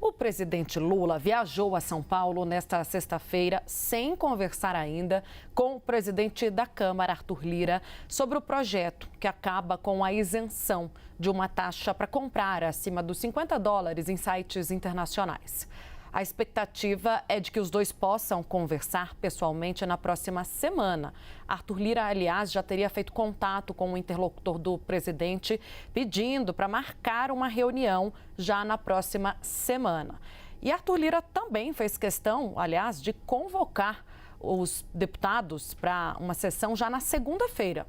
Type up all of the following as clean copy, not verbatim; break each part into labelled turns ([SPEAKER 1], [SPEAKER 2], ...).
[SPEAKER 1] O presidente Lula viajou a São Paulo nesta sexta-feira sem conversar ainda com o presidente da Câmara, Arthur Lira, sobre o projeto que acaba com a isenção de uma taxa para comprar acima dos $50 em sites internacionais. A expectativa é de que os dois possam conversar pessoalmente na próxima semana. Arthur Lira, aliás, já teria feito contato com o interlocutor do presidente, pedindo para marcar uma reunião já na próxima semana. E Arthur Lira também fez questão, aliás, de convocar os deputados para uma sessão já na segunda-feira.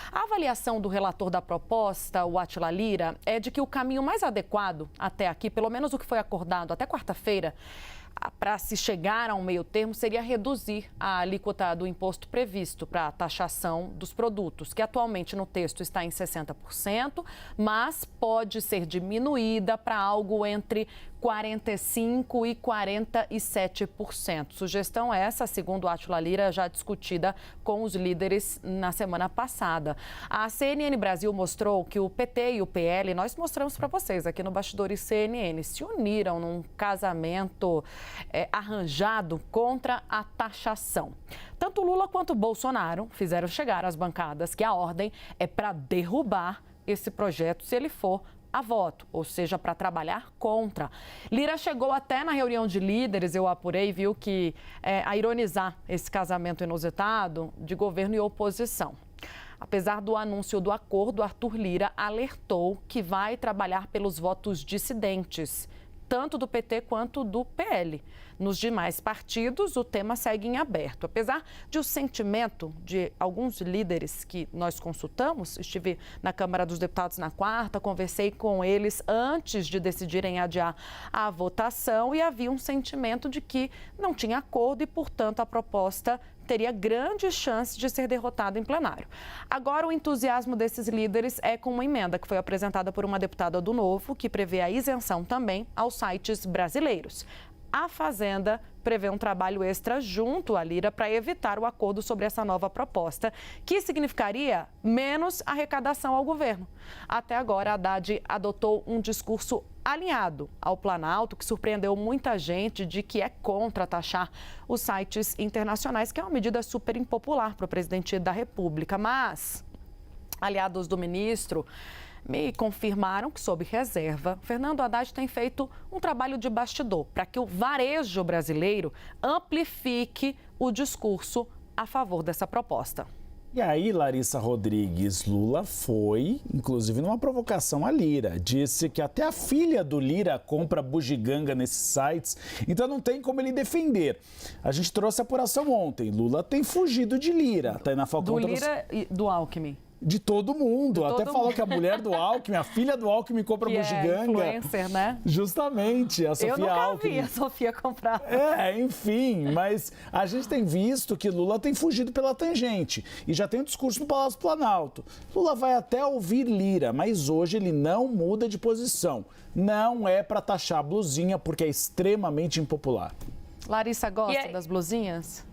[SPEAKER 1] A avaliação do relator da proposta, o Átila Lira, é de que o caminho mais adequado até aqui, pelo menos o que foi acordado até quarta-feira, para se chegar a um meio termo, seria reduzir a alíquota do imposto previsto para a taxação dos produtos, que atualmente no texto está em 60%, mas pode ser diminuída para algo entre 45% e 47%. Sugestão essa, segundo Átila Lira, já discutida com os líderes na semana passada. A CNN Brasil mostrou que o PT e o PL, nós mostramos para vocês aqui no Bastidores CNN, se uniram num casamento arranjado contra a taxação. Tanto Lula quanto Bolsonaro fizeram chegar às bancadas que a ordem é para derrubar esse projeto se ele for a voto, ou seja, para trabalhar contra. Lira chegou até na reunião de líderes, eu apurei, viu que a ironizar esse casamento inusitado de governo e oposição. Apesar do anúncio do acordo, Arthur Lira alertou que vai trabalhar pelos votos dissidentes, tanto do PT quanto do PL. Nos demais partidos, o tema segue em aberto. Apesar de o sentimento de alguns líderes que nós consultamos, estive na Câmara dos Deputados na quarta, conversei com eles antes de decidirem adiar a votação e havia um sentimento de que não tinha acordo e, portanto, a proposta teria grande chance de ser derrotada em plenário. Agora, o entusiasmo desses líderes é com uma emenda que foi apresentada por uma deputada do Novo, que prevê a isenção também aos sites brasileiros. A Fazenda prevê um trabalho extra junto à Lira para evitar o acordo sobre essa nova proposta, que significaria menos arrecadação ao governo. Até agora, Haddad adotou um discurso alinhado ao Planalto, que surpreendeu muita gente de que é contra taxar os sites internacionais, que é uma medida super impopular para o presidente da República. Mas aliados do ministro me confirmaram que, sob reserva, Fernando Haddad tem feito um trabalho de bastidor para que o varejo brasileiro amplifique o discurso a favor dessa proposta.
[SPEAKER 2] E aí, Larissa Rodrigues, Lula foi, inclusive, numa provocação à Lira. Disse que até a filha do Lira compra bugiganga nesses sites, então não tem como ele defender. A gente trouxe a apuração ontem. Lula tem fugido de Lira. Tá aí na Falcão.
[SPEAKER 1] Do Lira e do Alckmin.
[SPEAKER 2] De todo mundo. Até falou que a mulher do Alckmin, a filha do Alckmin compra
[SPEAKER 1] que
[SPEAKER 2] bugiganga.
[SPEAKER 1] É influencer, né?
[SPEAKER 2] Justamente, a Sofia Alckmin.
[SPEAKER 1] Eu nunca vi a Sofia comprar.
[SPEAKER 2] Enfim, mas a gente tem visto que Lula tem fugido pela tangente e já tem um discurso no Palácio Planalto. Lula vai até ouvir Lira, mas hoje ele não muda de posição. Não é para taxar a blusinha porque é extremamente impopular.
[SPEAKER 1] Larissa gosta das blusinhas?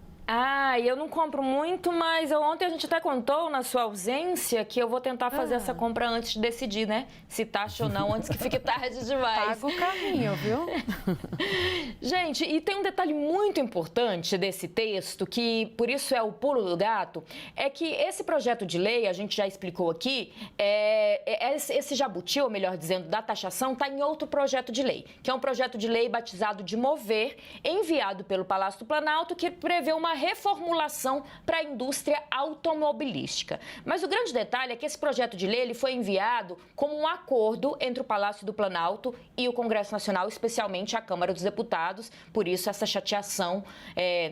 [SPEAKER 3] Eu não compro muito, mas ontem a gente até contou, na sua ausência, que eu vou tentar fazer essa compra antes de decidir, né? Se taxa ou não, antes que fique tarde demais.
[SPEAKER 1] Paga o carrinho, viu?
[SPEAKER 3] Gente, e tem um detalhe muito importante desse texto, que por isso é o pulo do gato, é que esse projeto de lei, a gente já explicou aqui, esse jabuti, ou melhor dizendo, da taxação, está em outro projeto de lei, que é um projeto de lei batizado de Mover, enviado pelo Palácio do Planalto, que prevê uma reformulação para a indústria automobilística. Mas o grande detalhe é que esse projeto de lei ele foi enviado como um acordo entre o Palácio do Planalto e o Congresso Nacional, especialmente a Câmara dos Deputados. Por isso, essa chateação,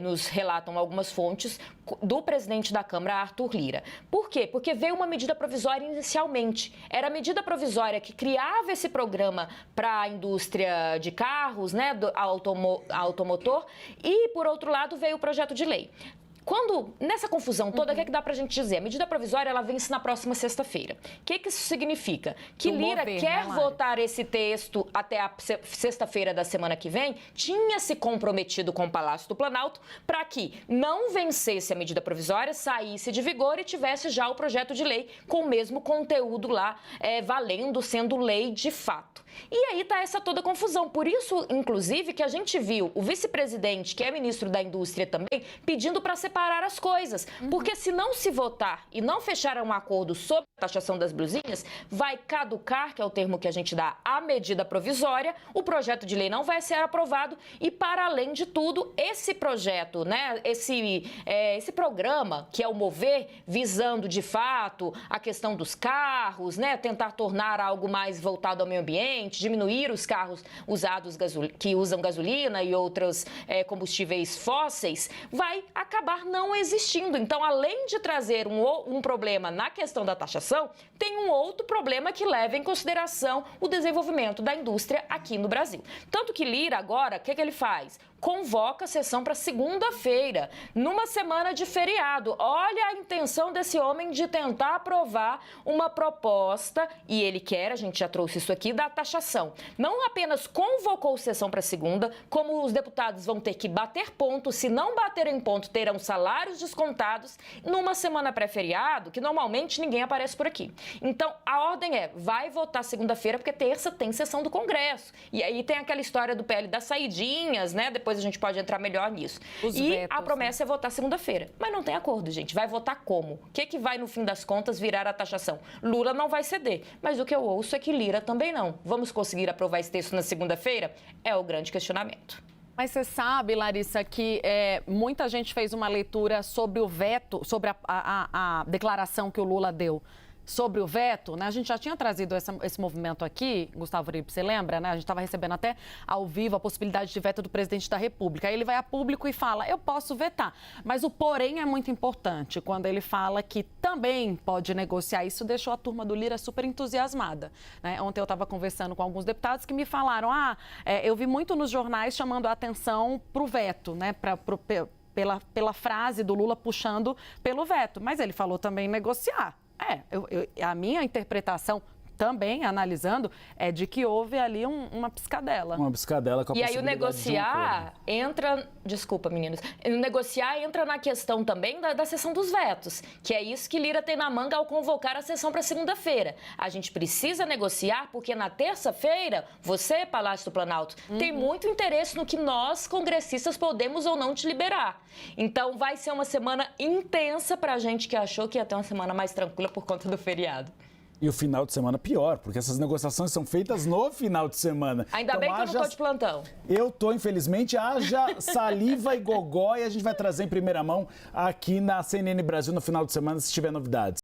[SPEAKER 3] nos relatam algumas fontes, do presidente da Câmara, Arthur Lira. Por quê? Porque veio uma medida provisória inicialmente. Era a medida provisória que criava esse programa para a indústria de carros, né, do automotor, e, por outro lado, veio o projeto de lei. Nessa confusão toda, o que é que dá pra gente dizer? A medida provisória, ela vence na próxima sexta-feira. O que isso significa? Que Lira quer votar esse texto até a sexta-feira da semana que vem, tinha se comprometido com o Palácio do Planalto para que não vencesse a medida provisória, saísse de vigor e tivesse já o projeto de lei com o mesmo conteúdo lá, valendo, sendo lei de fato. E aí tá essa toda confusão. Por isso, inclusive, que a gente viu o vice-presidente, que é ministro da Indústria também, pedindo para separar as coisas. Porque se não se votar e não fechar um acordo sobre a taxação das blusinhas, vai caducar, que é o termo que a gente dá, a medida provisória, o projeto de lei não vai ser aprovado e, para além de tudo, esse projeto, né, esse programa, que é o Mover, visando de fato a questão dos carros, né, tentar tornar algo mais voltado ao meio ambiente, diminuir os carros usados que usam gasolina e outros combustíveis fósseis, vai acabar não existindo. Então, além de trazer um problema na questão da taxação, tem um outro problema que leva em consideração o desenvolvimento da indústria aqui no Brasil. Tanto que Lira agora, o que ele faz? Convoca a sessão para segunda-feira, numa semana de feriado. Olha a intenção desse homem de tentar aprovar uma proposta, e ele quer, a gente já trouxe isso aqui, da taxação. Não apenas convocou sessão para segunda, como os deputados vão ter que bater ponto, se não baterem ponto, terão salários descontados numa semana pré-feriado, que normalmente ninguém aparece por aqui. Então, a ordem vai votar segunda-feira, porque terça tem sessão do Congresso. E aí tem aquela história do PL das saidinhas, né? Depois a gente pode entrar melhor nisso. A promessa é votar segunda-feira. Mas não tem acordo, gente. Vai votar como? O que vai, no fim das contas, virar a taxação? Lula não vai ceder. Mas o que eu ouço é que Lira também não. Vamos conseguir aprovar esse texto na segunda-feira? É o grande questionamento.
[SPEAKER 1] Mas você sabe, Larissa, que muita gente fez uma leitura sobre o veto, sobre a declaração que o Lula deu sobre o veto, né? A gente já tinha trazido esse movimento aqui, Gustavo Uribe, você lembra, né? A gente estava recebendo até ao vivo a possibilidade de veto do presidente da República. Aí ele vai a público e fala, eu posso vetar. Mas o porém é muito importante. Quando ele fala que também pode negociar, isso deixou a turma do Lira super entusiasmada, né? Ontem eu estava conversando com alguns deputados que me falaram, eu vi muito nos jornais chamando a atenção para o veto, né? Pela frase do Lula puxando pelo veto. Mas ele falou também negociar. A minha interpretação também, analisando, é de que houve ali uma piscadela.
[SPEAKER 2] Uma piscadela com a possibilidade
[SPEAKER 3] de um acordo. E aí o negociar entra... Desculpa, meninos. O negociar entra na questão também da sessão dos vetos, que é isso que Lira tem na manga ao convocar a sessão para segunda-feira. A gente precisa negociar porque na terça-feira, você, Palácio do Planalto, tem muito interesse no que nós, congressistas, podemos ou não te liberar. Então, vai ser uma semana intensa para a gente que achou que ia ter uma semana mais tranquila por conta do feriado.
[SPEAKER 2] E o final de semana pior, porque essas negociações são feitas no final de semana.
[SPEAKER 3] Ainda bem que eu não estou de plantão.
[SPEAKER 2] Eu tô, infelizmente, haja saliva e gogó, e a gente vai trazer em primeira mão aqui na CNN Brasil no final de semana, se tiver novidades.